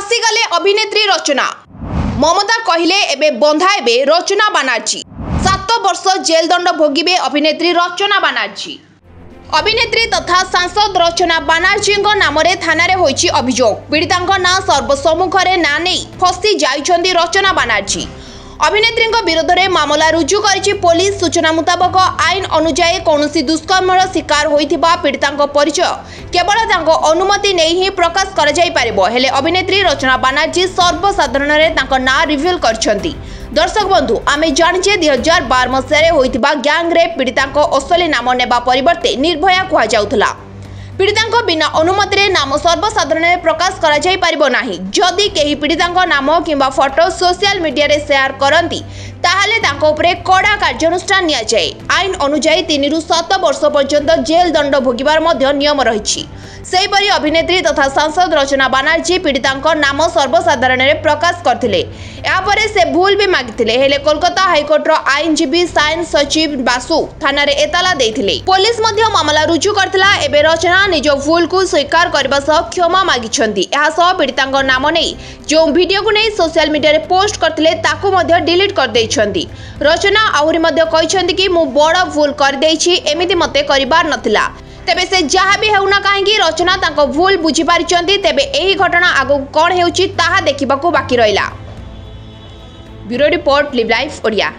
फसीगले अभिनेत्री रचना। ममता कहले एबे बंधा एबे रचना बानार्जी। 7 वर्ष जेल दंड भोगिबे अभिनेत्री रचना बानार्जी। अभिनेत्री तथा सांसद रचना बानार्जी नामरे थाना होईछि अभियोग। पीड़िता ना सर्वसम्मुखें ना नहीं फसी जाइछन्ती रचना बानार्जी। अभिनेत्री विरोध में मामला रुजु करिछि पुलिस। सूचना मुताबक आईन अनुसार कौनसी दुष्कर्मर शिकार होइथिबा पीड़िता परिचय केवल तांको अनुमति नहीं ही प्रकाश करा जाई पारिबो। हेले अभिनेत्री रचना बानार्जी सर्वसाधारण रे तांको ना रिवील करछन्ती। दर्शक बंधु आमे जानिछे 2012 मसीह होइथिबा गैंग रेप पीड़िता असली नाम नेबा परिवर्ते निर्भया कुहा जाउथला। पीड़िता बिना अनुमति नाम सर्वसाधारण में प्रकाश करा जाई परिबो नाही। जदि केही पीड़िता नाम किंबा फोटो सोशल मीडिया रे शेयर करंती ताहले तांको उपरे कड़ा कार्यानुष्ठान निया जाए। आईन अनुसार 3 रु 7 वर्ष पर्यंत जेल दंड भोगिबार मध्य नियम रहिछि। सेहीपरि अभिनेत्री तथा सांसद रचना बानार्जी पीड़िता नाम सर्वसाधारण में प्रकाश करथिले। यापरे से भूल भी मागिथिले। हेले कोलकाता हाईकोर्टर आईनजीवी साइन सचिव बासु थाना रे एताला देथिले। पुलिस मध्य मामला रुजु करथिला। एबे रचना निज भूल को स्वीकार करबा सह क्षमा मागिछन्ती। एहा सह पीड़िता नाम नै जो वीडियो को नै सोशल मीडिया रे पोस्ट करथिले ताकू मध्य डिलीट कर दैछन्ती। रचना आहुरी मध्य कहिछन्ती कि मु बड़ भूल कर दैछि, एमिति मते करिबार नथिला। तेबे से जहाँ भी हेउना काहेकि रचना तांको भूल बुझी पारिछन्ती। तेबे एही घटना आगु कोन हेउछि ताहा देखिबाकू बाकी रहिला। Bureau report live life Odia.